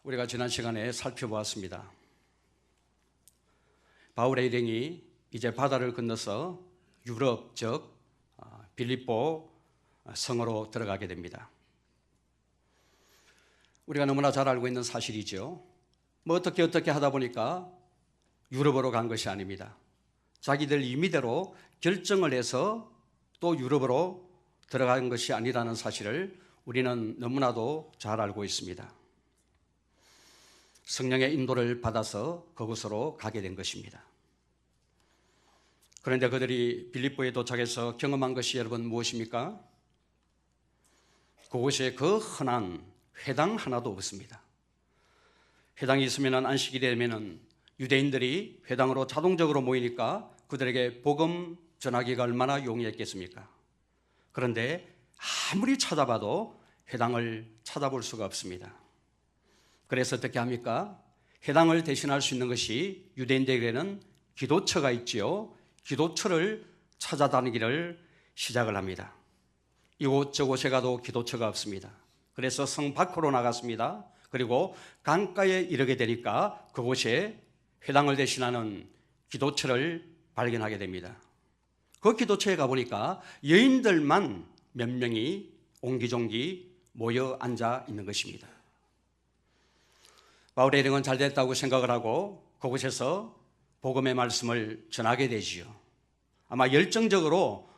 우리가 지난 시간에 살펴보았습니다. 바울의 일행이 이제 바다를 건너서 유럽, 즉 빌립보 성으로 들어가게 됩니다. 우리가 너무나 잘 알고 있는 사실이죠. 어떻게 하다 보니까 유럽으로 간 것이 아닙니다. 자기들 임의대로 결정을 해서 또 유럽으로 들어간 것이 아니라는 사실을 우리는 너무나도 잘 알고 있습니다. 성령의 인도를 받아서 그곳으로 가게 된 것입니다. 그런데 그들이 빌립보에 도착해서 경험한 것이 여러분 무엇입니까? 그곳에 그 흔한 회당 하나도 없습니다. 회당이 있으면 안식일이 되면 유대인들이 회당으로 자동적으로 모이니까 그들에게 복음 전하기가 얼마나 용이했겠습니까? 그런데 아무리 찾아봐도 회당을 찾아볼 수가 없습니다. 그래서 어떻게 합니까? 회당을 대신할 수 있는 것이 유대인들에게는 기도처가 있지요. 기도처를 찾아다니기를 시작을 합니다. 이곳저곳에 가도 기도처가 없습니다. 그래서 성 밖으로 나갔습니다. 그리고 강가에 이르게 되니까 그곳에 회당을 대신하는 기도처를 발견하게 됩니다. 그 기도처에 가보니까 여인들만 몇 명이 옹기종기 모여 앉아 있는 것입니다. 바울의 일행은 잘 됐다고 생각을 하고 그곳에서 복음의 말씀을 전하게 되지요. 아마 열정적으로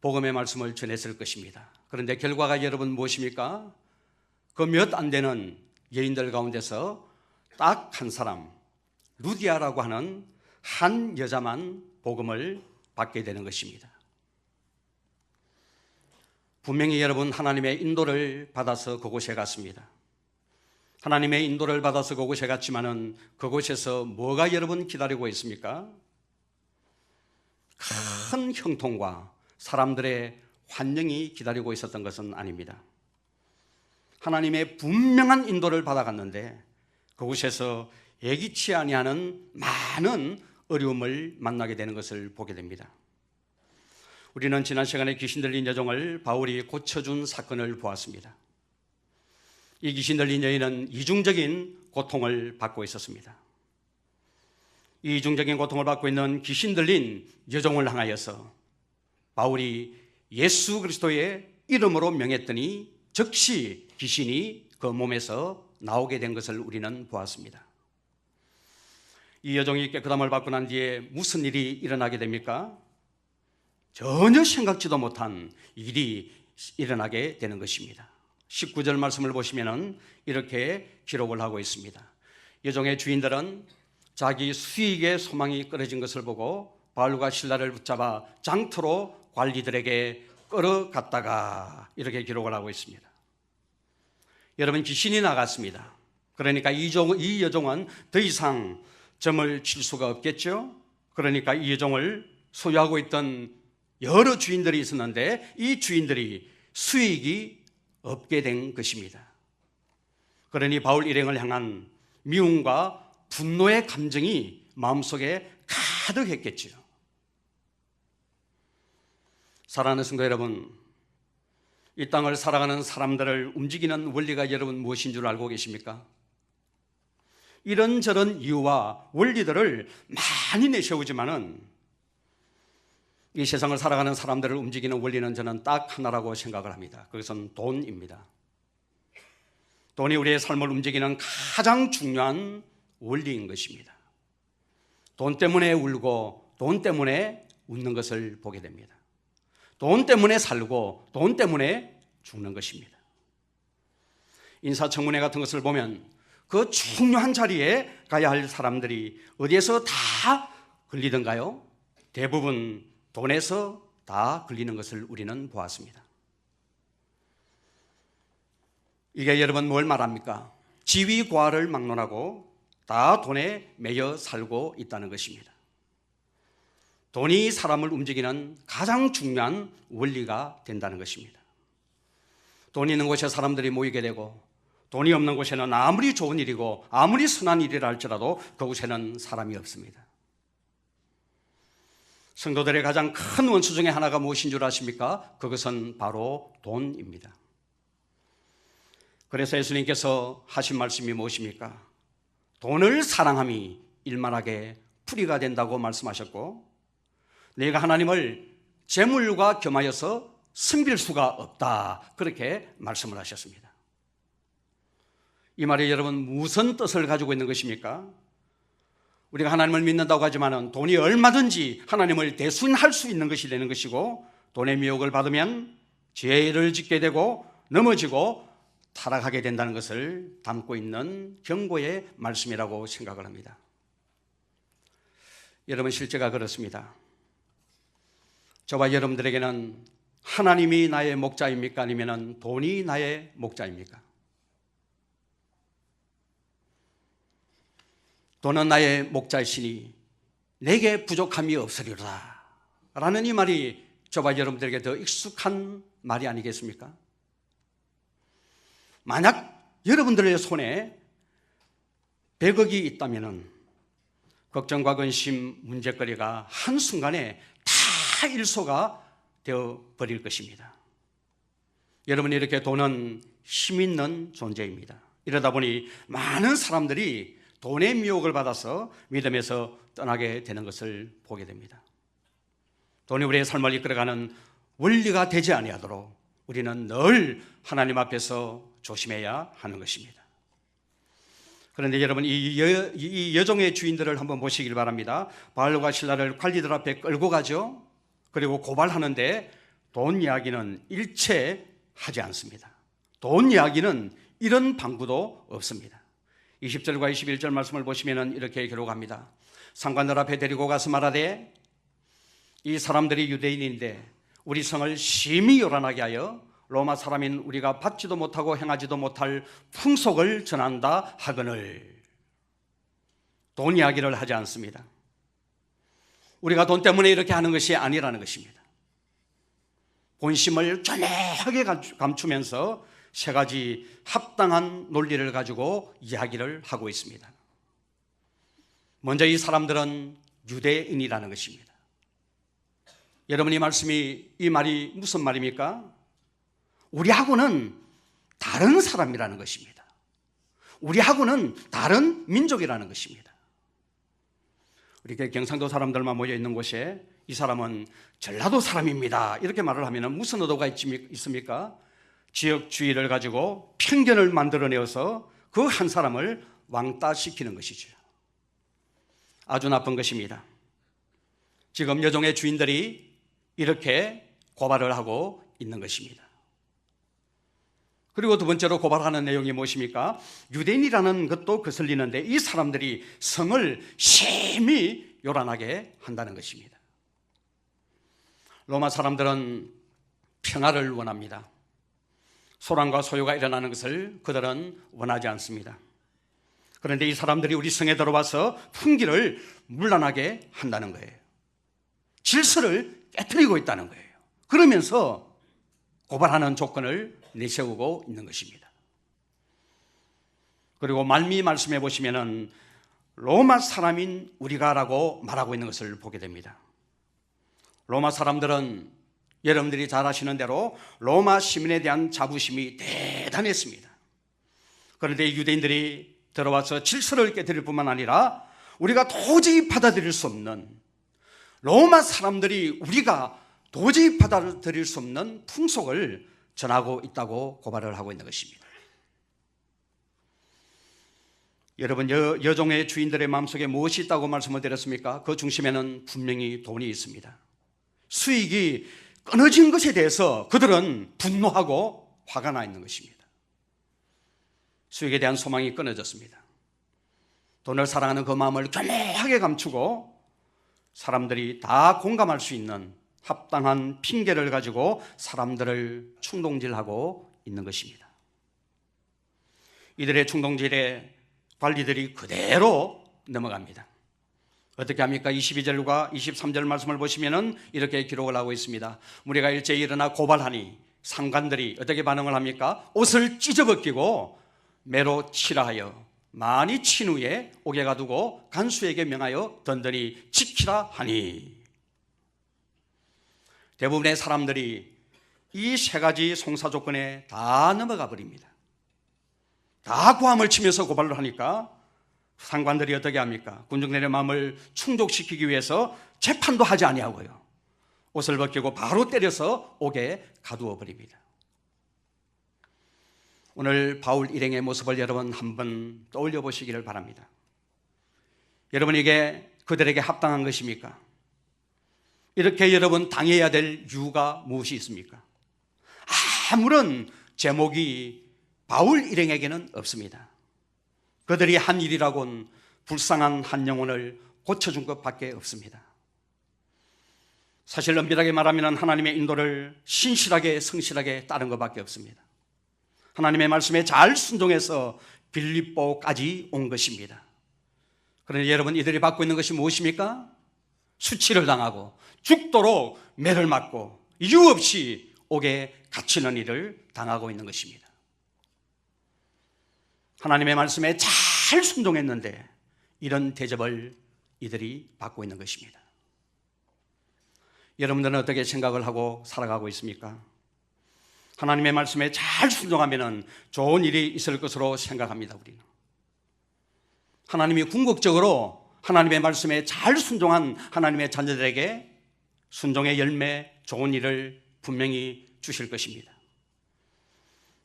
복음의 말씀을 전했을 것입니다. 그런데 결과가 여러분 무엇입니까? 그 몇 안 되는 여인들 가운데서 딱 한 사람, 루디아라고 하는 한 여자만 복음을 받게 되는 것입니다. 분명히 여러분 하나님의 인도를 받아서 그곳에 갔습니다. 하나님의 인도를 받아서 그곳에 갔지만은 그곳에서 뭐가 여러분 기다리고 있습니까? 큰 형통과 사람들의 환영이 기다리고 있었던 것은 아닙니다. 하나님의 분명한 인도를 받아갔는데 그곳에서 예기치 아니하는 많은 어려움을 만나게 되는 것을 보게 됩니다. 우리는 지난 시간에 귀신 들린 여종을 바울이 고쳐준 사건을 보았습니다. 이 귀신 들린 여인은 이중적인 고통을 받고 있었습니다. 이 이중적인 고통을 받고 있는 귀신 들린 여종을 향하여서 바울이 예수 그리스도의 이름으로 명했더니 즉시 귀신이 그 몸에서 나오게 된 것을 우리는 보았습니다. 이 여종이 깨끗함을 받고 난 뒤에 무슨 일이 일어나게 됩니까? 전혀 생각지도 못한 일이 일어나게 되는 것입니다. 19절 말씀을 보시면 이렇게 기록을 하고 있습니다. 여종의 주인들은 자기 수익의 소망이 끊어진 것을 보고 바울과 실라를 붙잡아 장터로 관리들에게 끌어갔다가 이렇게 기록을 하고 있습니다. 여러분, 귀신이 나갔습니다. 그러니까 이 여종은 더 이상 점을 칠 수가 없겠죠. 그러니까 이 여종을 소유하고 있던 여러 주인들이 있었는데 이 주인들이 수익이 없게 된 것입니다. 그러니 바울 일행을 향한 미움과 분노의 감정이 마음속에 가득했겠지요. 사랑하는 성도 여러분, 이 땅을 살아가는 사람들을 움직이는 원리가 여러분 무엇인 줄 알고 계십니까? 이런저런 이유와 원리들을 많이 내세우지만은 이 세상을 살아가는 사람들을 움직이는 원리는 저는 딱 하나라고 생각을 합니다. 그것은 돈입니다. 돈이 우리의 삶을 움직이는 가장 중요한 원리인 것입니다. 돈 때문에 울고 돈 때문에 웃는 것을 보게 됩니다. 돈 때문에 살고 돈 때문에 죽는 것입니다. 인사청문회 같은 것을 보면 그 중요한 자리에 가야 할 사람들이 어디에서 다 걸리던가요? 대부분 돈에서 다 걸리는 것을 우리는 보았습니다. 이게 여러분 뭘 말합니까? 지위과를 막론하고 다 돈에 매여 살고 있다는 것입니다. 돈이 사람을 움직이는 가장 중요한 원리가 된다는 것입니다. 돈이 있는 곳에 사람들이 모이게 되고 돈이 없는 곳에는 아무리 좋은 일이고 아무리 선한 일이라 할지라도 그곳에는 사람이 없습니다. 성도들의 가장 큰 원수 중에 하나가 무엇인 줄 아십니까? 그것은 바로 돈입니다. 그래서 예수님께서 하신 말씀이 무엇입니까? 돈을 사랑함이 일만하게 풀이가 된다고 말씀하셨고, 내가 하나님을 재물과 겸하여서 섬길 수가 없다, 그렇게 말씀을 하셨습니다. 이 말이 여러분 무슨 뜻을 가지고 있는 것입니까? 우리가 하나님을 믿는다고 하지만 돈이 얼마든지 하나님을 대순할 수 있는 것이 되는 것이고, 돈의 미혹을 받으면 죄를 짓게 되고 넘어지고 타락하게 된다는 것을 담고 있는 경고의 말씀이라고 생각을 합니다. 여러분, 실제가 그렇습니다. 저와 여러분들에게는 하나님이 나의 목자입니까? 아니면 돈이 나의 목자입니까? 돈은 나의 목자이시니 내게 부족함이 없으리로다 라는 이 말이 저와 여러분들에게 더 익숙한 말이 아니겠습니까? 만약 여러분들의 손에 100억이 있다면 걱정과 근심, 문제거리가 한순간에 다 일소가 되어버릴 것입니다. 여러분, 이렇게 돈은 힘 있는 존재입니다. 이러다 보니 많은 사람들이 돈의 미혹을 받아서 믿음에서 떠나게 되는 것을 보게 됩니다. 돈이 우리의 삶을 이끌어가는 원리가 되지 아니하도록 우리는 늘 하나님 앞에서 조심해야 하는 것입니다. 그런데 여러분, 이 여종의 주인들을 한번 보시길 바랍니다. 바울과 실라를 관리들 앞에 끌고 가죠. 그리고 고발하는데 돈 이야기는 일체 하지 않습니다. 돈 이야기는 이런 방구도 없습니다. 20절과 21절 말씀을 보시면 이렇게 기록합니다. 상관들 앞에 데리고 가서 말하되, 이 사람들이 유대인인데 우리 성을 심히 요란하게 하여 로마 사람인 우리가 받지도 못하고 행하지도 못할 풍속을 전한다 하거늘. 돈 이야기를 하지 않습니다. 우리가 돈 때문에 이렇게 하는 것이 아니라는 것입니다. 본심을 교묘하게 감추면서 세 가지 합당한 논리를 가지고 이야기를 하고 있습니다. 먼저 이 사람들은 유대인이라는 것입니다. 여러분, 이 말이 무슨 말입니까? 우리하고는 다른 사람이라는 것입니다. 우리하고는 다른 민족이라는 것입니다. 이렇게 경상도 사람들만 모여 있는 곳에 이 사람은 전라도 사람입니다, 이렇게 말을 하면 무슨 의도가 있습니까? 지역주의를 가지고 편견을 만들어내어서 그 한 사람을 왕따시키는 것이죠. 아주 나쁜 것입니다. 지금 여종의 주인들이 이렇게 고발을 하고 있는 것입니다. 그리고 두 번째로 고발하는 내용이 무엇입니까? 유대인이라는 것도 거슬리는데 이 사람들이 성을 심히 요란하게 한다는 것입니다. 로마 사람들은 평화를 원합니다. 소란과 소요가 일어나는 것을 그들은 원하지 않습니다. 그런데 이 사람들이 우리 성에 들어와서 풍기를 문란하게 한다는 거예요. 질서를 깨트리고 있다는 거예요. 그러면서 고발하는 조건을 내세우고 있는 것입니다. 그리고 말미 말씀해 보시면은 로마 사람인 우리가라고 말하고 있는 것을 보게 됩니다. 로마 사람들은 여러분들이 잘 아시는 대로 로마 시민에 대한 자부심이 대단했습니다. 그런데 유대인들이 들어와서 질서를 깨뜨릴 뿐만 아니라 우리가 도저히 받아들일 수 없는, 로마 사람들이 우리가 도저히 받아들일 수 없는 풍속을 전하고 있다고 고발을 하고 있는 것입니다. 여러분, 여종의 주인들의 마음속에 무엇이 있다고 말씀을 드렸습니까? 그 중심에는 분명히 돈이 있습니다. 수익이 끊어진 것에 대해서 그들은 분노하고 화가 나 있는 것입니다. 수익에 대한 소망이 끊어졌습니다. 돈을 사랑하는 그 마음을 교묘하게 감추고 사람들이 다 공감할 수 있는 합당한 핑계를 가지고 사람들을 충동질하고 있는 것입니다. 이들의 충동질에 관리들이 그대로 넘어갑니다. 어떻게 합니까? 22절과 23절 말씀을 보시면 이렇게 기록을 하고 있습니다. 무리가 일제히 일어나 고발하니 상관들이 어떻게 반응을 합니까? 옷을 찢어벗기고 매로 치라 하여 많이 친 후에 옥에 가두고 간수에게 명하여 든든히 지키라 하니. 대부분의 사람들이 이 세 가지 송사 조건에 다 넘어가 버립니다. 다 고함을 치면서 고발을 하니까 상관들이 어떻게 합니까? 군중들의 마음을 충족시키기 위해서 재판도 하지 아니하고요, 옷을 벗기고 바로 때려서 옥에 가두어 버립니다. 오늘 바울 일행의 모습을 여러분 한번 떠올려 보시기를 바랍니다. 여러분, 이게 그들에게 합당한 것입니까? 이렇게 여러분 당해야 될 이유가 무엇이 있습니까? 아무런 제목이 바울 일행에게는 없습니다. 그들이 한 일이라곤 불쌍한 한 영혼을 고쳐준 것밖에 없습니다. 사실 엄밀하게 말하면 하나님의 인도를 신실하게 성실하게 따른 것밖에 없습니다. 하나님의 말씀에 잘 순종해서 빌립보까지 온 것입니다. 그런데 여러분, 이들이 받고 있는 것이 무엇입니까? 수치를 당하고 죽도록 매를 맞고 이유 없이 옥에 갇히는 일을 당하고 있는 것입니다. 하나님의 말씀에 잘 순종했는데 이런 대접을 이들이 받고 있는 것입니다. 여러분들은 어떻게 생각을 하고 살아가고 있습니까? 하나님의 말씀에 잘 순종하면 좋은 일이 있을 것으로 생각합니다. 우리는 하나님이 궁극적으로 하나님의 말씀에 잘 순종한 하나님의 자녀들에게 순종의 열매, 좋은 일을 분명히 주실 것입니다.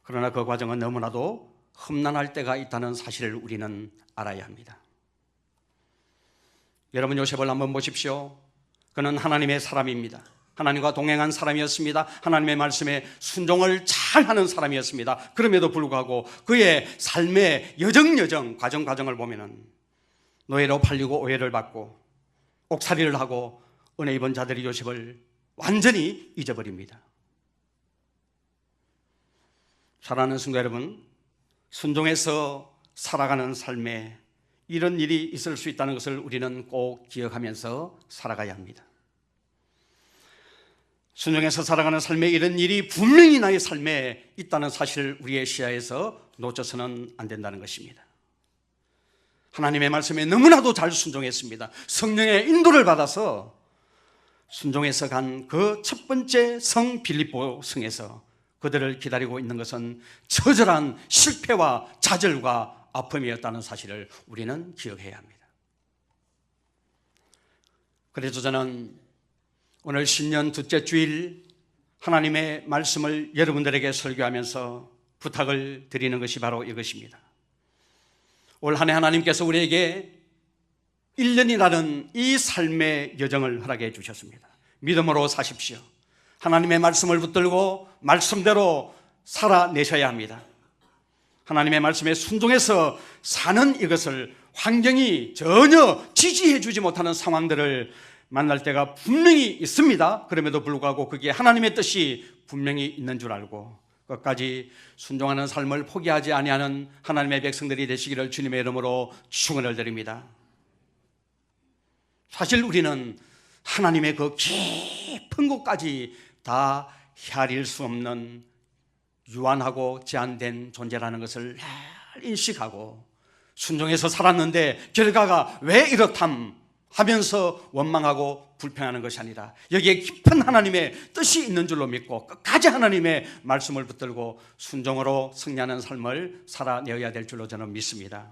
그러나 그 과정은 너무나도 험난할 때가 있다는 사실을 우리는 알아야 합니다. 여러분, 요셉을 한번 보십시오. 그는 하나님의 사람입니다. 하나님과 동행한 사람이었습니다. 하나님의 말씀에 순종을 잘하는 사람이었습니다. 그럼에도 불구하고 그의 삶의 여정 과정을 보면은 노예로 팔리고 오해를 받고 옥살이를 하고 은혜 입은 자들이 요셉을 완전히 잊어버립니다. 사랑하는 성도 여러분, 순종해서 살아가는 삶에 이런 일이 있을 수 있다는 것을 우리는 꼭 기억하면서 살아가야 합니다. 순종해서 살아가는 삶에 이런 일이 분명히 나의 삶에 있다는 사실을 우리의 시야에서 놓쳐서는 안 된다는 것입니다. 하나님의 말씀에 너무나도 잘 순종했습니다. 성령의 인도를 받아서 순종해서 간 그 첫 번째 성 빌립보 성에서 그들을 기다리고 있는 것은 처절한 실패와 좌절과 아픔이었다는 사실을 우리는 기억해야 합니다. 그래서 저는 오늘 신년 둘째 주일 하나님의 말씀을 여러분들에게 설교하면서 부탁을 드리는 것이 바로 이것입니다. 올 한 해 하나님께서 우리에게 1년이라는 이 삶의 여정을 허락해 주셨습니다. 믿음으로 사십시오. 하나님의 말씀을 붙들고 말씀대로 살아내셔야 합니다. 하나님의 말씀에 순종해서 사는 이것을 환경이 전혀 지지해 주지 못하는 상황들을 만날 때가 분명히 있습니다. 그럼에도 불구하고 그게 하나님의 뜻이 분명히 있는 줄 알고 끝까지 순종하는 삶을 포기하지 아니하는 하나님의 백성들이 되시기를 주님의 이름으로 축원을 드립니다. 사실 우리는 하나님의 그 깊은 곳까지 다 헤아릴 수 없는 유한하고 제한된 존재라는 것을 잘 인식하고 순종해서 살았는데 결과가 왜 이렇담 하면서 원망하고 불평하는 것이 아니라 여기에 깊은 하나님의 뜻이 있는 줄로 믿고 끝까지 하나님의 말씀을 붙들고 순종으로 승리하는 삶을 살아내어야 될 줄로 저는 믿습니다.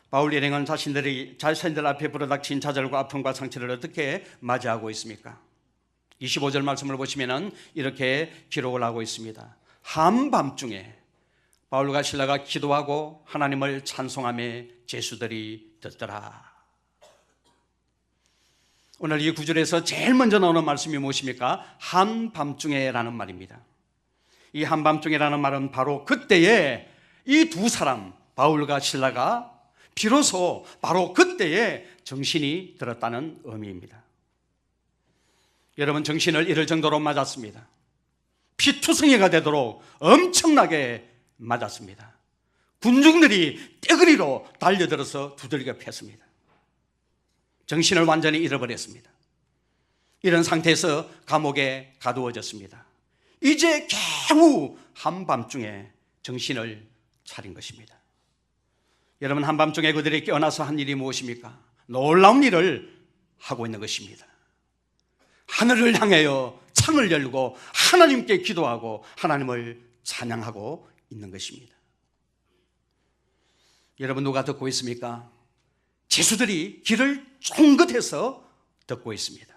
바울 일행은 자신들 앞에 불어닥친 좌절과 아픔과 상처를 어떻게 맞이하고 있습니까? 25절 말씀을 보시면 이렇게 기록을 하고 있습니다. 한밤중에 바울과 실라가 기도하고 하나님을 찬송하며 제수들이 듣더라. 오늘 이 구절에서 제일 먼저 나오는 말씀이 무엇입니까? 한밤중에라는 말입니다. 이 한밤중에라는 말은 바로 그때에 이 두 사람 바울과 실라가 비로소 바로 그때에 정신이 들었다는 의미입니다. 여러분, 정신을 잃을 정도로 맞았습니다. 피투성이가 되도록 엄청나게 맞았습니다. 군중들이 떼거리로 달려들어서 두들겨 팼습니다. 정신을 완전히 잃어버렸습니다. 이런 상태에서 감옥에 가두어졌습니다. 이제 겨우 한밤중에 정신을 차린 것입니다. 여러분, 한밤중에 그들이 깨어나서 한 일이 무엇입니까? 놀라운 일을 하고 있는 것입니다. 하늘을 향하여 창을 열고 하나님께 기도하고 하나님을 찬양하고 있는 것입니다. 여러분 누가 듣고 있습니까? 제수들이 귀를 쫑긋해서 듣고 있습니다.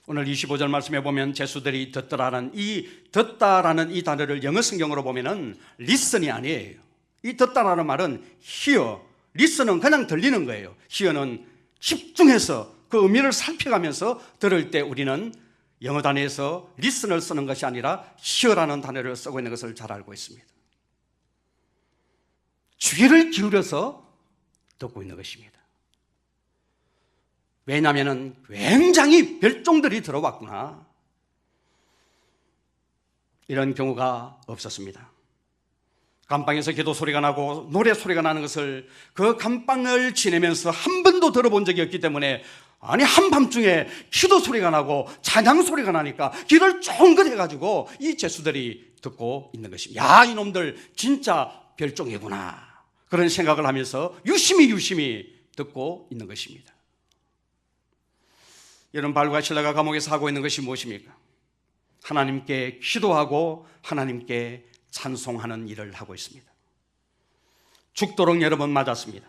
오늘 25절 말씀에 보면 제수들이 듣더라는 이 단어를 영어 성경으로 보면은 listen이 아니에요. 이 듣다라는 말은 hear, listen은 그냥 들리는 거예요. hear는 집중해서 그 의미를 살펴가면서 들을 때 우리는 영어 단어에서 listen을 쓰는 것이 아니라 hear라는 단어를 쓰고 있는 것을 잘 알고 있습니다. 귀를 기울여서 듣고 있는 것입니다. 왜냐하면 굉장히 별종들이 들어왔구나. 이런 경우가 없었습니다. 감방에서 기도 소리가 나고 노래 소리가 나는 것을 그 감방을 지내면서 한 번도 들어본 적이 없기 때문에 아니 한밤중에 기도 소리가 나고 찬양 소리가 나니까 귀를 쫑긋해가지고 이 제수들이 듣고 있는 것입니다. 야, 이놈들 진짜 별종이구나. 그런 생각을 하면서 유심히 듣고 있는 것입니다. 여러분, 바울과 실라가 감옥에서 하고 있는 것이 무엇입니까? 하나님께 기도하고 하나님께 찬송하는 일을 하고 있습니다. 죽도록 여러 번 맞았습니다.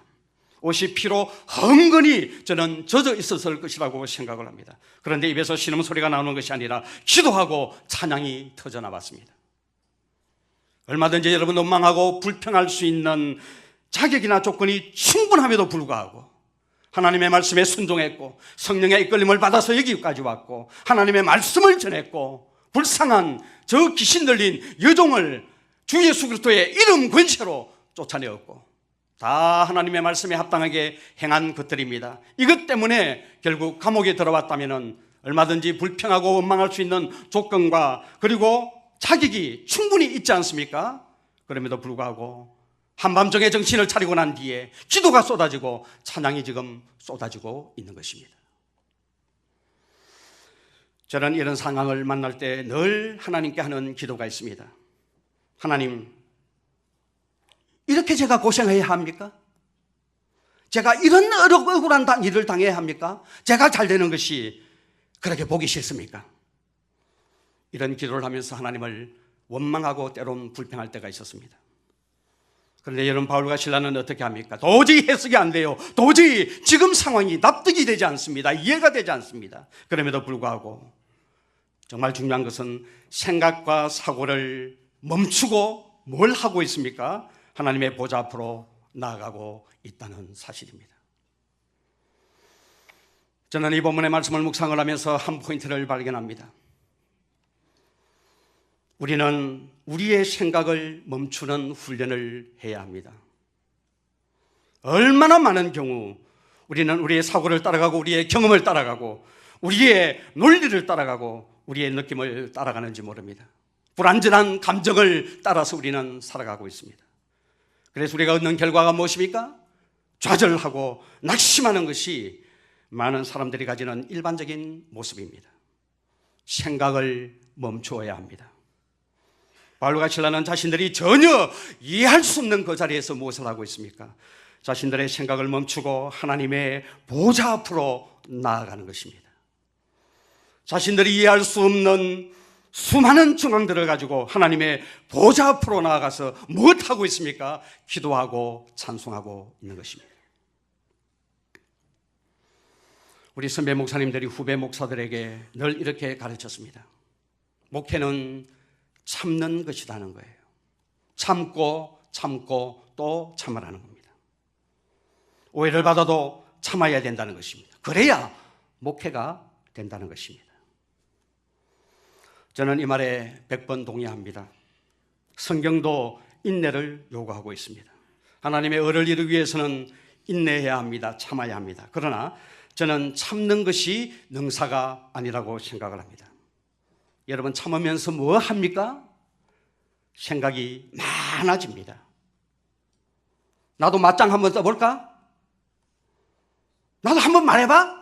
옷이 피로 흥건히 저는 젖어 있었을 것이라고 생각을 합니다. 그런데 입에서 신음소리가 나오는 것이 아니라 기도하고 찬양이 터져나왔습니다. 얼마든지 여러분 원망하고 불평할 수 있는 자격이나 조건이 충분함에도 불구하고 하나님의 말씀에 순종했고 성령의 이끌림을 받아서 여기까지 왔고 하나님의 말씀을 전했고 불쌍한 저 귀신 들린 여종을 주 예수 그리스도의 이름 권세로 쫓아내었고 다 하나님의 말씀에 합당하게 행한 것들입니다. 이것 때문에 결국 감옥에 들어왔다면 얼마든지 불평하고 원망할 수 있는 조건과 그리고 자격이 충분히 있지 않습니까? 그럼에도 불구하고 한밤중에 정신을 차리고 난 뒤에 기도가 쏟아지고 찬양이 지금 쏟아지고 있는 것입니다. 저는 이런 상황을 만날 때 늘 하나님께 하는 기도가 있습니다. 하나님, 이렇게 제가 고생해야 합니까? 제가 이런 억울한 일을 당해야 합니까? 제가 잘 되는 것이 그렇게 보기 싫습니까? 이런 기도를 하면서 하나님을 원망하고 때론 불평할 때가 있었습니다. 그런데 여러분, 바울과 실라는 어떻게 합니까? 도저히 해석이 안 돼요. 도저히 지금 상황이 납득이 되지 않습니다. 이해가 되지 않습니다. 그럼에도 불구하고 정말 중요한 것은 생각과 사고를 멈추고 뭘 하고 있습니까? 하나님의 보좌 앞으로 나아가고 있다는 사실입니다. 저는 이 본문의 말씀을 묵상을 하면서 한 포인트를 발견합니다. 우리는 우리의 생각을 멈추는 훈련을 해야 합니다. 얼마나 많은 경우 우리는 우리의 사고를 따라가고 우리의 경험을 따라가고 우리의 논리를 따라가고 우리의 느낌을 따라가는지 모릅니다. 불완전한 감정을 따라서 우리는 살아가고 있습니다. 그래서 우리가 얻는 결과가 무엇입니까? 좌절하고 낙심하는 것이 많은 사람들이 가지는 일반적인 모습입니다. 생각을 멈추어야 합니다. 바울과 실라는 자신들이 전혀 이해할 수 없는 그 자리에서 무엇을 하고 있습니까? 자신들의 생각을 멈추고 하나님의 보좌 앞으로 나아가는 것입니다. 자신들이 이해할 수 없는 수많은 정황들을 가지고 하나님의 보좌 앞으로 나아가서 무엇하고 있습니까? 기도하고 찬송하고 있는 것입니다. 우리 선배 목사님들이 후배 목사들에게 늘 이렇게 가르쳤습니다. 목회는 참는 것이라는 거예요. 참고 또 참으라는 겁니다. 오해를 받아도 참아야 된다는 것입니다. 그래야 목회가 된다는 것입니다. 저는 이 말에 100번 동의합니다. 성경도 인내를 요구하고 있습니다. 하나님의 의를 이루기 위해서는 인내해야 합니다. 참아야 합니다. 그러나 저는 참는 것이 능사가 아니라고 생각을 합니다. 여러분, 참으면서 뭐 합니까? 생각이 많아집니다. 나도 맞짱 한번 써볼까? 나도 한번 말해봐?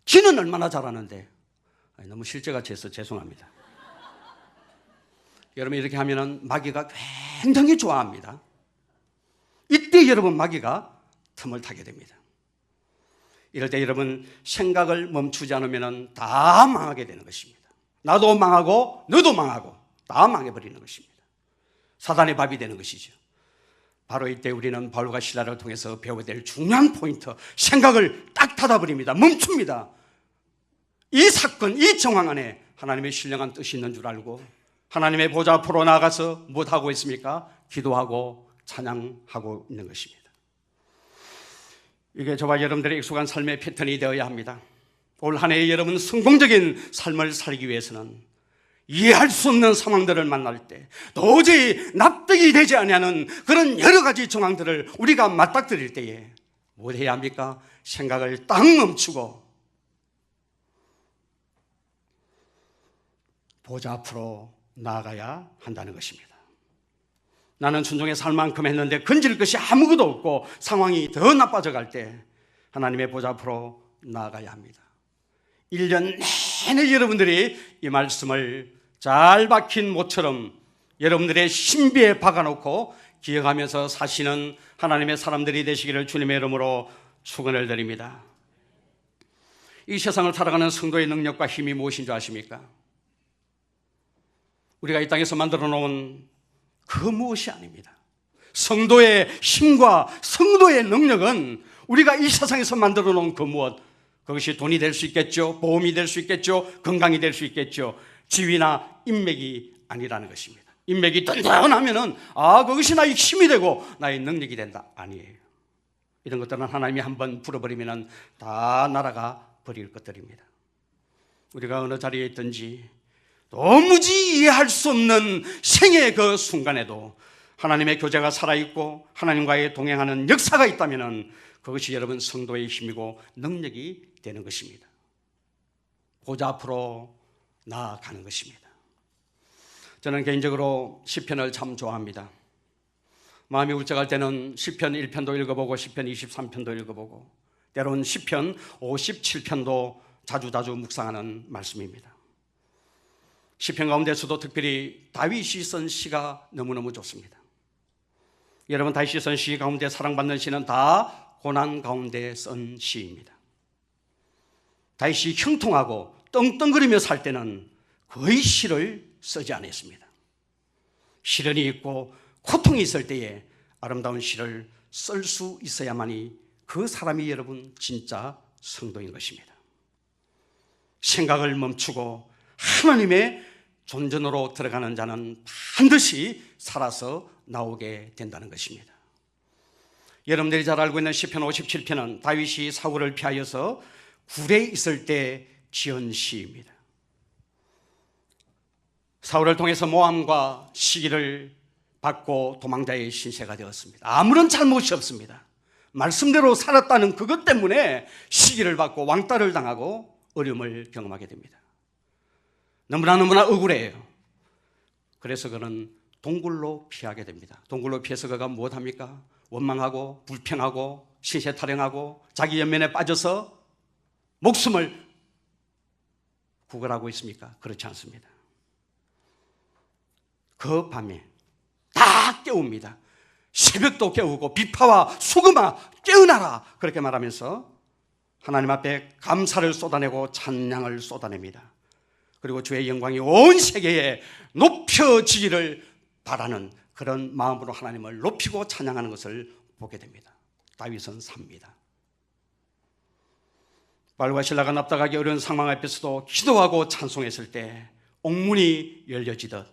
지는 얼마나 잘하는데. 너무 실제같이 해서 죄송합니다. 여러분, 이렇게 하면 마귀가 굉장히 좋아합니다. 이때 여러분, 마귀가 틈을 타게 됩니다. 이럴 때 여러분, 생각을 멈추지 않으면 다 망하게 되는 것입니다. 나도 망하고 너도 망하고 다 망해버리는 것입니다. 사단의 밥이 되는 것이죠. 바로 이때 우리는 바울과 실라를 통해서 배워야 될 중요한 포인트, 생각을 딱 닫아버립니다. 멈춥니다. 이 사건, 이 정황 안에 하나님의 신령한 뜻이 있는 줄 알고 하나님의 보좌 앞으로 나아가서 무엇하고 있습니까? 기도하고 찬양하고 있는 것입니다. 이게 저와 여러분들의 익숙한 삶의 패턴이 되어야 합니다. 올 한 해 여러분 성공적인 삶을 살기 위해서는 이해할 수 없는 상황들을 만날 때 도저히 납득이 되지 않는 그런 여러 가지 정황들을 우리가 맞닥뜨릴 때에 뭘 해야 합니까? 생각을 딱 멈추고 보좌 앞으로 나아가야 한다는 것입니다. 나는 순종에 살 만큼 했는데 건질 것이 아무것도 없고 상황이 더 나빠져 갈 때 하나님의 보좌 앞으로 나아가야 합니다. 1년 내내 여러분들이 이 말씀을 잘 박힌 못처럼 여러분들의 신비에 박아놓고 기억하면서 사시는 하나님의 사람들이 되시기를 주님의 이름으로 축원을 드립니다. 이 세상을 살아가는 성도의 능력과 힘이 무엇인 줄 아십니까? 우리가 이 땅에서 만들어 놓은 그 무엇이 아닙니다. 성도의 힘과 성도의 능력은 우리가 이 세상에서 만들어 놓은 그 무엇, 그것이 돈이 될 수 있겠죠, 보험이 될 수 있겠죠, 건강이 될 수 있겠죠, 지위나 인맥이 아니라는 것입니다. 인맥이 든든하면은 그것이 나의 힘이 되고 나의 능력이 된다. 아니에요. 이런 것들은 하나님이 한번 불어버리면 다 날아가 버릴 것들입니다. 우리가 어느 자리에 있든지 도무지 이해할 수 없는 생의 그 순간에도 하나님의 교제가 살아있고 하나님과의 동행하는 역사가 있다면 그것이 여러분 성도의 힘이고 능력이 되는 것입니다. 보좌 앞으로 나아가는 것입니다. 저는 개인적으로 시편을 참 좋아합니다. 마음이 울적할 때는 시편 1편도 읽어보고 시편 23편도 읽어보고 때로는 시편 57편도 자주자주 묵상하는 말씀입니다. 시편 가운데서도 특별히 다윗이 쓴 시가 너무너무 좋습니다. 여러분, 다윗이 쓴 시 가운데 사랑받는 시는 다 고난 가운데 쓴 시입니다. 다윗이 형통하고 떵떵거리며 살 때는 거의 시를 쓰지 않았습니다. 시련이 있고 고통이 있을 때에 아름다운 시를 쓸 수 있어야만이 그 사람이 여러분 진짜 성도인 것입니다. 생각을 멈추고 하나님의 존전으로 들어가는 자는 반드시 살아서 나오게 된다는 것입니다. 여러분들이 잘 알고 있는 시편 57편은 다윗이 사울을 피하여서 굴에 있을 때 지은 시입니다. 사울을 통해서 모함과 시기를 받고 도망자의 신세가 되었습니다. 아무런 잘못이 없습니다. 말씀대로 살았다는 그것 때문에 시기를 받고 왕따를 당하고 어려움을 경험하게 됩니다. 너무나 억울해요. 그래서 그는 동굴로 피하게 됩니다. 동굴로 피해서 그가 무엇합니까? 원망하고 불평하고 신세 타령하고 자기 연면에 빠져서 목숨을 구걸하고 있습니까? 그렇지 않습니다. 그 밤에 다 깨웁니다. 새벽도 깨우고 비파와 수금아 깨어나라 그렇게 말하면서 하나님 앞에 감사를 쏟아내고 찬양을 쏟아냅니다. 그리고 주의 영광이 온 세계에 높여지기를 바라는 그런 마음으로 하나님을 높이고 찬양하는 것을 보게 됩니다. 다윗은 삽니다. 바울과 실라가 납득하기 어려운 상황 앞에서도 기도하고 찬송했을 때 옥문이 열려지듯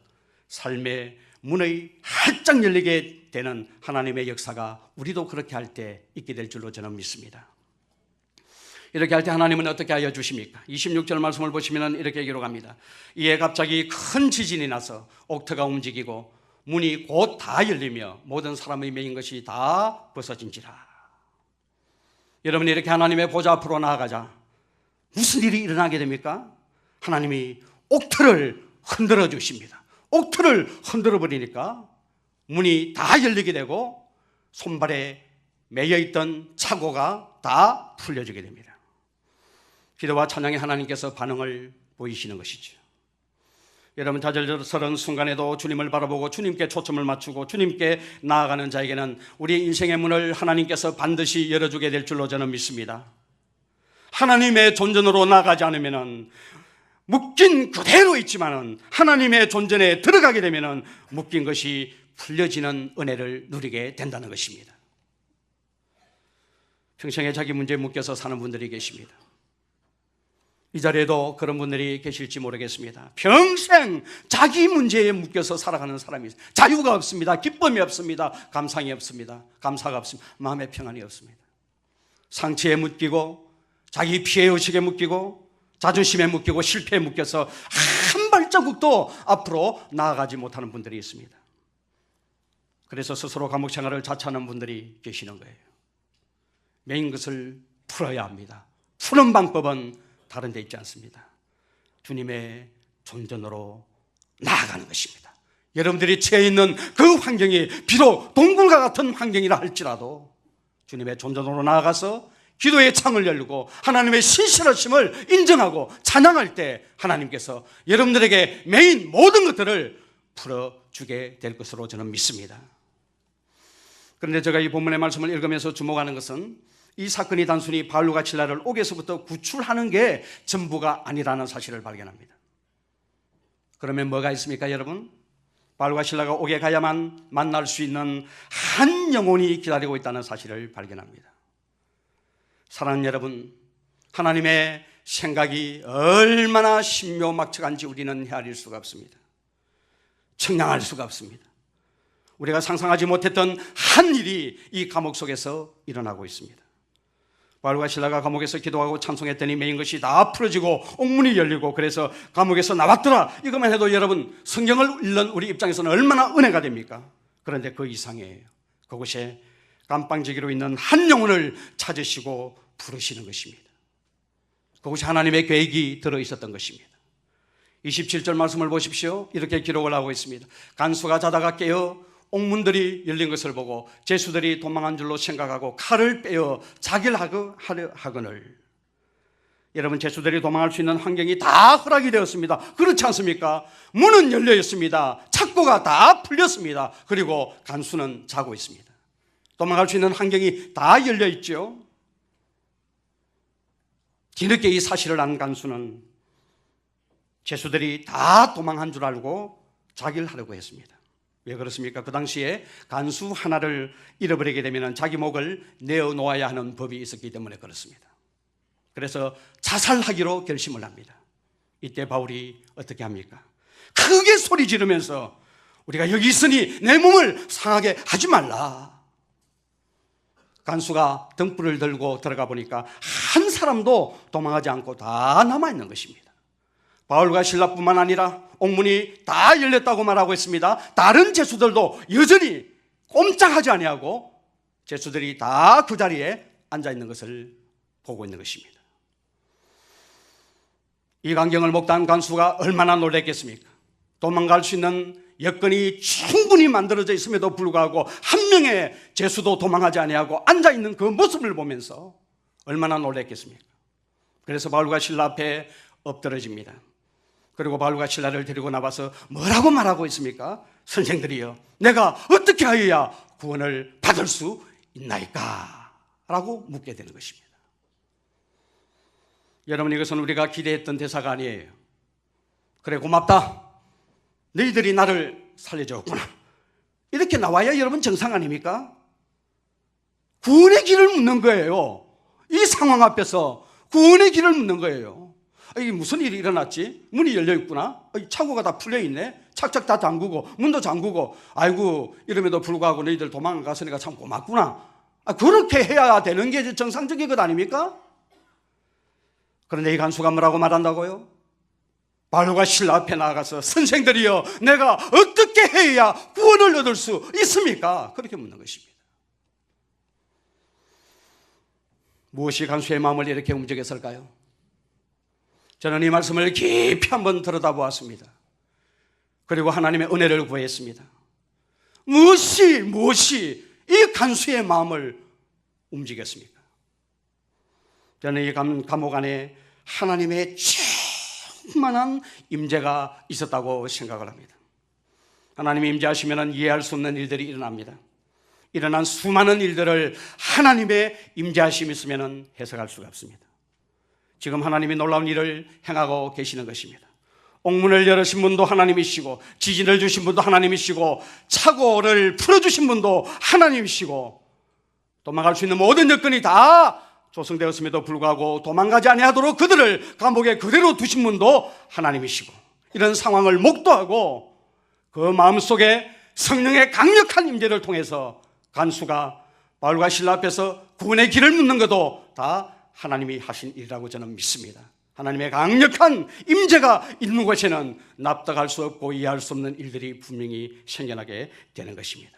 삶의 문의 활짝 열리게 되는 하나님의 역사가 우리도 그렇게 할 때 있게 될 줄로 저는 믿습니다. 이렇게 할 때 하나님은 어떻게 하여 주십니까? 26절 말씀을 보시면 이렇게 기록합니다. 이에 갑자기 큰 지진이 나서 옥터가 움직이고 문이 곧 다 열리며 모든 사람의 매인 것이 다 벗어진지라. 여러분, 이렇게 하나님의 보좌 앞으로 나아가자 무슨 일이 일어나게 됩니까? 하나님이 옥터를 흔들어 주십니다. 옥터를 흔들어 버리니까 문이 다 열리게 되고 손발에 매여있던 착오가 다 풀려지게 됩니다. 기도와 찬양에 하나님께서 반응을 보이시는 것이죠. 여러분, 좌절스러운 순간에도 주님을 바라보고 주님께 초점을 맞추고 주님께 나아가는 자에게는 우리 인생의 문을 하나님께서 반드시 열어주게 될 줄로 저는 믿습니다. 하나님의 존전으로 나가지 않으면 묶인 그대로 있지만은 하나님의 존전에 들어가게 되면은 묶인 것이 풀려지는 은혜를 누리게 된다는 것입니다. 평생에 자기 문제에 묶여서 사는 분들이 계십니다. 이 자리에도 그런 분들이 계실지 모르겠습니다. 평생 자기 문제에 묶여서 살아가는 사람이 있어요. 자유가 없습니다. 기쁨이 없습니다. 감상이 없습니다. 감사가 없습니다. 마음의 평안이 없습니다. 상처에 묶이고 자기 피해의식에 묶이고 자존심에 묶이고 실패에 묶여서 한 발자국도 앞으로 나아가지 못하는 분들이 있습니다. 그래서 스스로 감옥 생활을 자처하는 분들이 계시는 거예요. 메인 것을 풀어야 합니다. 푸는 방법은 다른 데 있지 않습니다. 주님의 존전으로 나아가는 것입니다. 여러분들이 처해 있는 그 환경이 비록 동굴과 같은 환경이라 할지라도 주님의 존전으로 나아가서 기도의 창을 열고 하나님의 신실하심을 인정하고 찬양할 때 하나님께서 여러분들에게 메인 모든 것들을 풀어주게 될 것으로 저는 믿습니다. 그런데 제가 이 본문의 말씀을 읽으면서 주목하는 것은 이 사건이 단순히 바울과 실라를 옥에서부터 구출하는 게 전부가 아니라는 사실을 발견합니다. 그러면 뭐가 있습니까, 여러분? 바울과 실라가 옥에 가야만 만날 수 있는 한 영혼이 기다리고 있다는 사실을 발견합니다. 사랑하는 여러분, 하나님의 생각이 얼마나 신묘막측한지 우리는 헤아릴 수가 없습니다. 측량할 수가 없습니다. 우리가 상상하지 못했던 한 일이 이 감옥 속에서 일어나고 있습니다. 바울과 실라가 감옥에서 기도하고 찬송했더니 메인 것이 다 풀어지고 옥문이 열리고 그래서 감옥에서 나왔더라. 이것만 해도 여러분, 성경을 읽는 우리 입장에서는 얼마나 은혜가 됩니까? 그런데 그 이상이에요. 그곳에 감방지기로 있는 한 영혼을 찾으시고 부르시는 것입니다. 그것이 하나님의 계획이 들어있었던 것입니다. 27절 말씀을 보십시오. 이렇게 기록을 하고 있습니다. 간수가 자다가 깨어 옥문들이 열린 것을 보고 죄수들이 도망한 줄로 생각하고 칼을 빼어 자기를 하려 하거늘. 여러분, 죄수들이 도망할 수 있는 환경이 다 허락이 되었습니다. 그렇지 않습니까? 문은 열려 있습니다. 착고가 다 풀렸습니다. 그리고 간수는 자고 있습니다. 도망갈 수 있는 환경이 다 열려 있죠. 뒤늦게 이 사실을 안 간수는 죄수들이 다 도망한 줄 알고 자기를 하려고 했습니다. 왜 그렇습니까? 그 당시에 간수 하나를 잃어버리게 되면 자기 목을 내어놓아야 하는 법이 있었기 때문에 그렇습니다. 그래서 자살하기로 결심을 합니다. 이때 바울이 어떻게 합니까? 크게 소리 지르면서 우리가 여기 있으니 내 몸을 상하게 하지 말라. 간수가 등불을 들고 들어가 보니까 한 사람도 도망하지 않고 다 남아있는 것입니다. 바울과 실라뿐만 아니라 옥문이 다 열렸다고 말하고 있습니다. 다른 죄수들도 여전히 꼼짝하지 아니하고 죄수들이 다 그 자리에 앉아있는 것을 보고 있는 것입니다. 이 광경을 목도한 간수가 얼마나 놀랐겠습니까? 도망갈 수 있는 여건이 충분히 만들어져 있음에도 불구하고 한 명의 죄수도 도망하지 아니하고 앉아있는 그 모습을 보면서 얼마나 놀랐겠습니까? 그래서 바울과 실라 앞에 엎드러집니다. 그리고 바울과 실라를 데리고 나와서 뭐라고 말하고 있습니까? 선생들이여, 내가 어떻게 하여야 구원을 받을 수 있나이까? 라고 묻게 되는 것입니다. 여러분, 이것은 우리가 기대했던 대사가 아니에요. 그래, 고맙다. 너희들이 나를 살려줬구나. 이렇게 나와야 여러분 정상 아닙니까? 구원의 길을 묻는 거예요. 이 상황 앞에서 구원의 길을 묻는 거예요. 이게 무슨 일이 일어났지? 문이 열려있구나. 창고가 다 풀려있네. 착착 다 잠그고 문도 잠그고, 아이고, 이름에도 불구하고 너희들 도망갔으니까 참 고맙구나. 그렇게 해야 되는 게 정상적인 것 아닙니까? 그런데 이 간수가 뭐라고 말한다고요? 바울과 실라 앞에 나가서 선생들이여, 내가 어떻게 해야 구원을 얻을 수 있습니까? 그렇게 묻는 것입니다. 무엇이 간수의 마음을 이렇게 움직였을까요? 저는 이 말씀을 깊이 한번 들여다보았습니다. 그리고 하나님의 은혜를 구했습니다. 무엇이 이 간수의 마음을 움직였습니까? 저는 이 감옥 안에 하나님의 충만한 임재가 있었다고 생각을 합니다. 하나님이 임재하시면 이해할 수 없는 일들이 일어납니다. 일어난 수많은 일들을 하나님의 임재하심이 있으면 해석할 수가 없습니다. 지금 하나님이 놀라운 일을 행하고 계시는 것입니다. 옥문을 열으신 분도 하나님이시고, 지진을 주신 분도 하나님이시고, 착오를 풀어주신 분도 하나님이시고, 도망갈 수 있는 모든 여건이 다 조성되었음에도 불구하고 도망가지 아니하도록 그들을 감옥에 그대로 두신 분도 하나님이시고, 이런 상황을 목도하고 그 마음속에 성령의 강력한 임재를 통해서 간수가 바울과 실라 앞에서 구원의 길을 묻는 것도 다 하나님이 하신 일이라고 저는 믿습니다. 하나님의 강력한 임재가 있는 곳에는 납득할 수 없고 이해할 수 없는 일들이 분명히 생겨나게 되는 것입니다.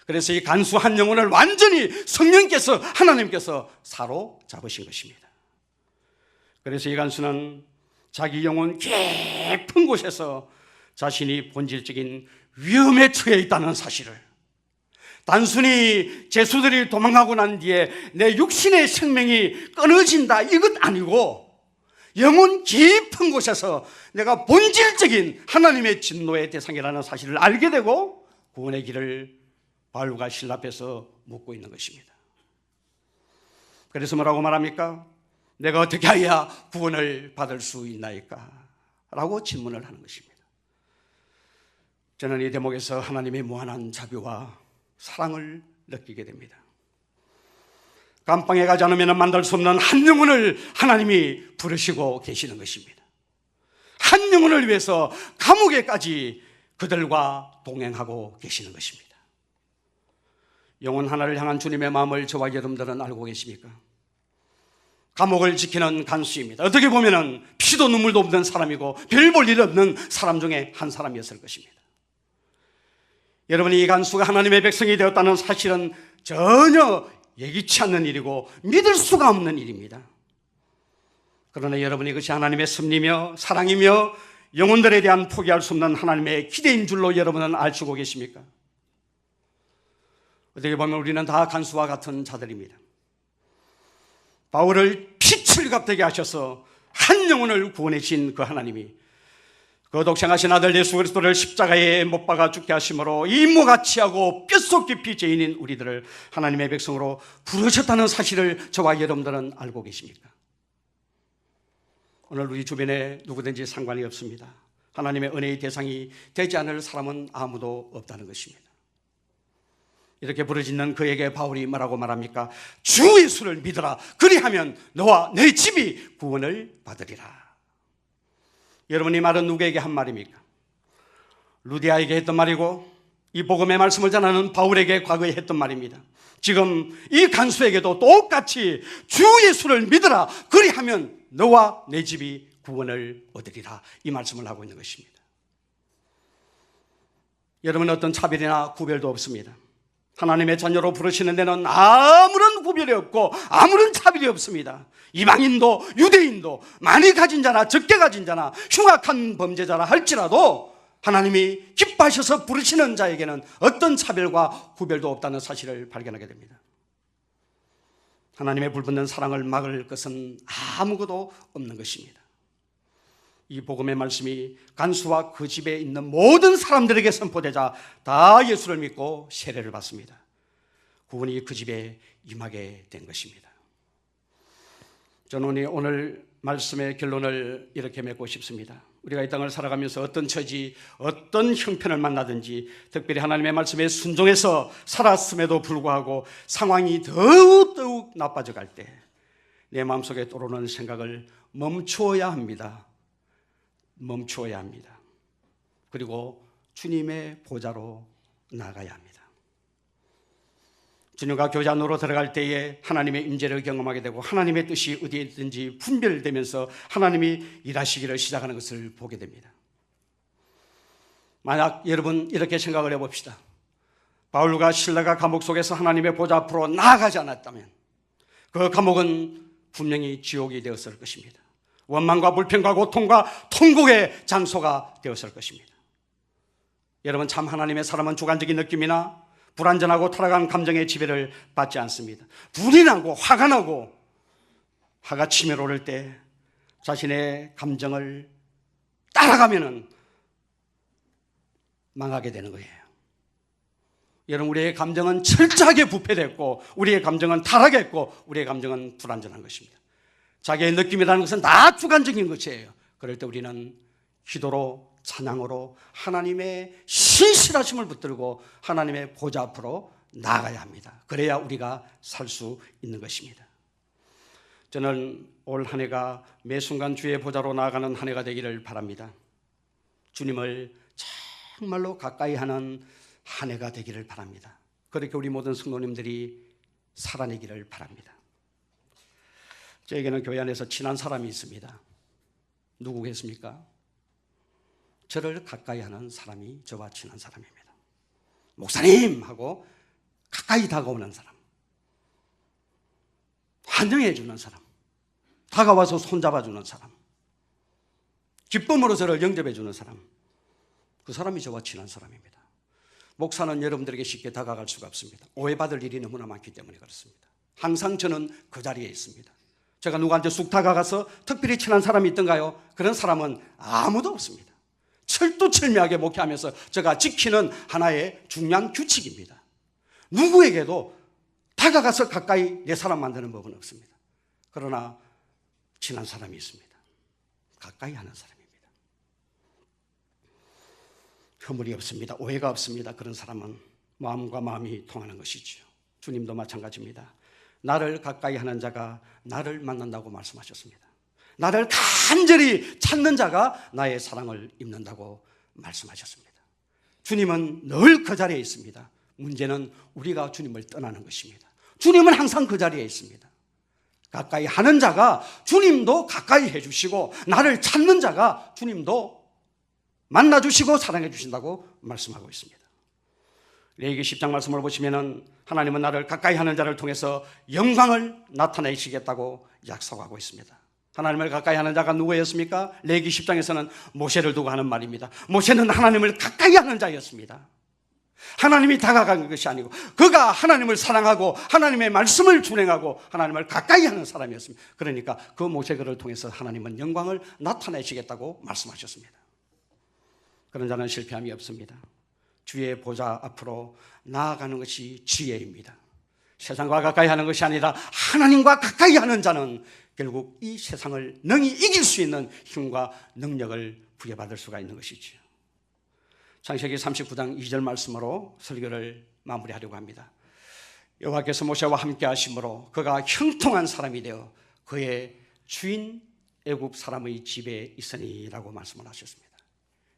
그래서 이 간수 한 영혼을 완전히 성령께서, 하나님께서 사로잡으신 것입니다. 그래서 이 간수는 자기 영혼 깊은 곳에서 자신이 본질적인 위험에 처해 있다는 사실을, 단순히 죄수들이 도망가고 난 뒤에 내 육신의 생명이 끊어진다 이것 아니고, 영혼 깊은 곳에서 내가 본질적인 하나님의 진노의 대상이라는 사실을 알게 되고 구원의 길을 바울과 실라 앞에서 묻고 있는 것입니다. 그래서 뭐라고 말합니까? 내가 어떻게 해야 구원을 받을 수 있나이까? 라고 질문을 하는 것입니다. 저는 이 대목에서 하나님의 무한한 자비와 사랑을 느끼게 됩니다. 감방에 가지 않으면 만들 수 없는 한 영혼을 하나님이 부르시고 계시는 것입니다. 한 영혼을 위해서 감옥에까지 그들과 동행하고 계시는 것입니다. 영혼 하나를 향한 주님의 마음을 저와 여러분들은 알고 계십니까? 감옥을 지키는 간수입니다. 어떻게 보면 피도 눈물도 없는 사람이고 별 볼 일 없는 사람 중에 한 사람이었을 것입니다. 여러분이 이 간수가 하나님의 백성이 되었다는 사실은 전혀 예기치 않는 일이고 믿을 수가 없는 일입니다. 그러나 여러분이 이것이 하나님의 섭리며 사랑이며 영혼들에 대한 포기할 수 없는 하나님의 기대인 줄로 여러분은 알고 계십니까? 어떻게 보면 우리는 다 간수와 같은 자들입니다. 바울을 빛을 갚게 하셔서 한 영혼을 구원해 주신 그 하나님이 그 독생하신 아들 예수 그리스도를 십자가에 못 박아 죽게 하심으로 이모같이 하고 뼛속 깊이 죄인인 우리들을 하나님의 백성으로 부르셨다는 사실을 저와 여러분들은 알고 계십니까? 오늘 우리 주변에 누구든지 상관이 없습니다. 하나님의 은혜의 대상이 되지 않을 사람은 아무도 없다는 것입니다. 이렇게 부르짖는 그에게 바울이 뭐라고 말합니까? 주 예수를 믿어라. 그리하면 너와 내 집이 구원을 받으리라. 여러분, 이 말은 누구에게 한 말입니까? 루디아에게 했던 말이고 이 복음의 말씀을 전하는 바울에게 과거에 했던 말입니다. 지금 이 간수에게도 똑같이 주 예수를 믿어라. 그리하면 너와 내 집이 구원을 얻으리라. 이 말씀을 하고 있는 것입니다. 여러분, 어떤 차별이나 구별도 없습니다. 하나님의 자녀로 부르시는 데는 아무런 구별이 없고 아무런 차별이 없습니다. 이방인도 유대인도 많이 가진 자나 적게 가진 자나 흉악한 범죄자라 할지라도 하나님이 기뻐하셔서 부르시는 자에게는 어떤 차별과 구별도 없다는 사실을 발견하게 됩니다. 하나님의 불붙는 사랑을 막을 것은 아무것도 없는 것입니다. 이 복음의 말씀이 간수와 그 집에 있는 모든 사람들에게 선포되자 다 예수를 믿고 세례를 받습니다. 구원이 그 집에 임하게 된 것입니다. 저는 오늘 말씀의 결론을 이렇게 맺고 싶습니다. 우리가 이 땅을 살아가면서 어떤 처지, 어떤 형편을 만나든지 특별히 하나님의 말씀에 순종해서 살았음에도 불구하고 상황이 더욱 나빠져 갈 때 내 마음속에 떠오르는 생각을 멈추어야 합니다. 멈추어야 합니다. 그리고 주님의 보좌로 나가야 합니다. 주님과 교제안으로 들어갈 때에 하나님의 임재를 경험하게 되고 하나님의 뜻이 어디에든지 분별되면서 하나님이 일하시기를 시작하는 것을 보게 됩니다. 만약 여러분 이렇게 생각을 해봅시다. 바울과 실라가 감옥 속에서 하나님의 보좌 앞으로 나아가지 않았다면 그 감옥은 분명히 지옥이 되었을 것입니다. 원망과 불평과 고통과 통곡의 장소가 되었을 것입니다. 여러분, 참 하나님의 사람은 주관적인 느낌이나 불완전하고 타락한 감정의 지배를 받지 않습니다. 불이 나고 화가 나고 화가 치밀어 오를 때 자신의 감정을 따라가면은 망하게 되는 거예요. 여러분, 우리의 감정은 철저하게 부패됐고 우리의 감정은 타락했고 우리의 감정은 불완전한 것입니다. 자기의 느낌이라는 것은 다 주관적인 것이에요. 그럴 때 우리는 기도로 찬양으로 하나님의 신실하심을 붙들고 하나님의 보좌 앞으로 나아가야 합니다. 그래야 우리가 살 수 있는 것입니다. 저는 올 한 해가 매 순간 주의 보좌로 나아가는 한 해가 되기를 바랍니다. 주님을 정말로 가까이 하는 한 해가 되기를 바랍니다. 그렇게 우리 모든 성도님들이 살아내기를 바랍니다. 저에게는 교회 안에서 친한 사람이 있습니다. 누구겠습니까? 저를 가까이 하는 사람이 저와 친한 사람입니다. 목사님! 하고 가까이 다가오는 사람, 환영해 주는 사람, 다가와서 손잡아 주는 사람, 기쁨으로 저를 영접해 주는 사람, 그 사람이 저와 친한 사람입니다. 목사는 여러분들에게 쉽게 다가갈 수가 없습니다. 오해받을 일이 너무나 많기 때문에 그렇습니다. 항상 저는 그 자리에 있습니다. 제가 누구한테 쑥 다가가서 특별히 친한 사람이 있던가요? 그런 사람은 아무도 없습니다. 철두철미하게 목회하면서 제가 지키는 하나의 중요한 규칙입니다. 누구에게도 다가가서 가까이 내 사람 만드는 법은 없습니다. 그러나 친한 사람이 있습니다. 가까이 하는 사람입니다. 허물이 없습니다. 오해가 없습니다. 그런 사람은 마음과 마음이 통하는 것이죠. 주님도 마찬가지입니다. 나를 가까이 하는 자가 나를 만난다고 말씀하셨습니다. 나를 간절히 찾는 자가 나의 사랑을 입는다고 말씀하셨습니다. 주님은 늘 그 자리에 있습니다. 문제는 우리가 주님을 떠나는 것입니다. 주님은 항상 그 자리에 있습니다. 가까이 하는 자가 주님도 가까이 해주시고 나를 찾는 자가 주님도 만나주시고 사랑해 주신다고 말씀하고 있습니다. 레위기 10장 말씀을 보시면 하나님은 나를 가까이 하는 자를 통해서 영광을 나타내시겠다고 약속하고 있습니다. 하나님을 가까이 하는 자가 누구였습니까? 레위기 10장에서는 모세를 두고 하는 말입니다. 모세는 하나님을 가까이 하는 자였습니다. 하나님이 다가간 것이 아니고 그가 하나님을 사랑하고 하나님의 말씀을 준행하고 하나님을 가까이 하는 사람이었습니다. 그러니까 그 모세를 통해서 하나님은 영광을 나타내시겠다고 말씀하셨습니다. 그런 자는 실패함이 없습니다. 주의 보좌 앞으로 나아가는 것이 지혜입니다. 세상과 가까이 하는 것이 아니라 하나님과 가까이 하는 자는 결국 이 세상을 능히 이길 수 있는 힘과 능력을 부여받을 수가 있는 것이죠. 창세기 39장 2절 말씀으로 설교를 마무리하려고 합니다. 여호와께서 모세와 함께 하심으로 그가 형통한 사람이 되어 그의 주인 애굽 사람의 집에 있으니라고 말씀을 하셨습니다.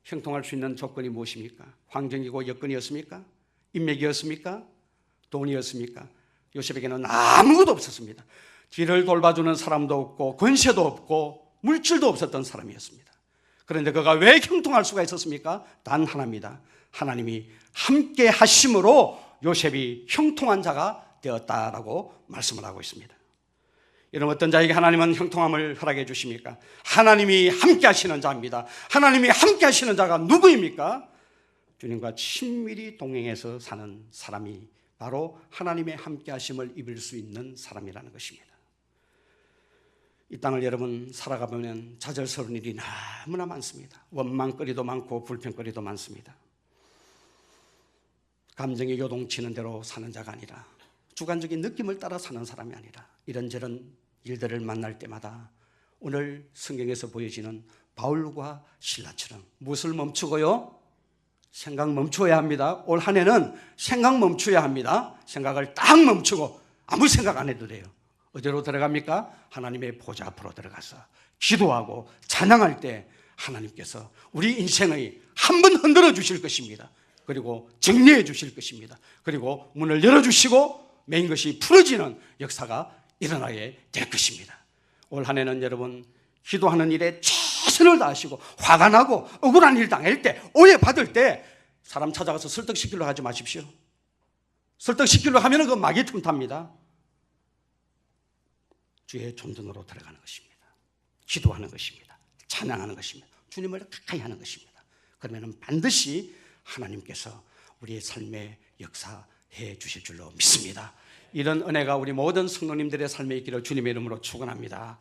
형통할 수 있는 조건이 무엇입니까? 환경이고 여건이었습니까? 인맥이었습니까? 돈이었습니까? 요셉에게는 아무것도 없었습니다. 뒤를 돌봐주는 사람도 없고 권세도 없고 물질도 없었던 사람이었습니다. 그런데 그가 왜 형통할 수가 있었습니까? 단 하나입니다. 하나님이 함께 하심으로 요셉이 형통한 자가 되었다라고 말씀을 하고 있습니다. 여러분, 어떤 자에게 하나님은 형통함을 허락해 주십니까? 하나님이 함께 하시는 자입니다. 하나님이 함께 하시는 자가 누구입니까? 주님과 친밀히 동행해서 사는 사람이 바로 하나님의 함께 하심을 입을 수 있는 사람이라는 것입니다. 이 땅을 여러분 살아가보면 좌절스러운 일이 너무나 많습니다. 원망거리도 많고 불평거리도 많습니다. 감정이 요동치는 대로 사는 자가 아니라 주관적인 느낌을 따라 사는 사람이 아니라 이런저런 일들을 만날 때마다 오늘 성경에서 보여지는 바울과 실라처럼 무엇을 멈추고요? 생각 멈춰야 합니다. 올 한 해는 생각 멈춰야 합니다. 생각을 딱 멈추고 아무 생각 안 해도 돼요. 어디로 들어갑니까? 하나님의 보좌 앞으로 들어가서 기도하고 찬양할 때 하나님께서 우리 인생의 한 번 흔들어 주실 것입니다. 그리고 정리해 주실 것입니다. 그리고 문을 열어주시고 메인 것이 풀어지는 역사가 일어나게 될 것입니다. 올 한 해는 여러분 기도하는 일에 최선을 다하시고 화가 나고 억울한 일 당할 때 오해받을 때 사람 찾아가서 설득시키려고 하지 마십시오. 설득시키려고 하면 그건 마귀 틈탑니다. 주의 존전으로 들어가는 것입니다. 기도하는 것입니다. 찬양하는 것입니다. 주님을 가까이 하는 것입니다. 그러면 반드시 하나님께서 우리의 삶에 역사해 주실 줄로 믿습니다. 이런 은혜가 우리 모든 성도님들의 삶에 있기를 주님의 이름으로 축원합니다.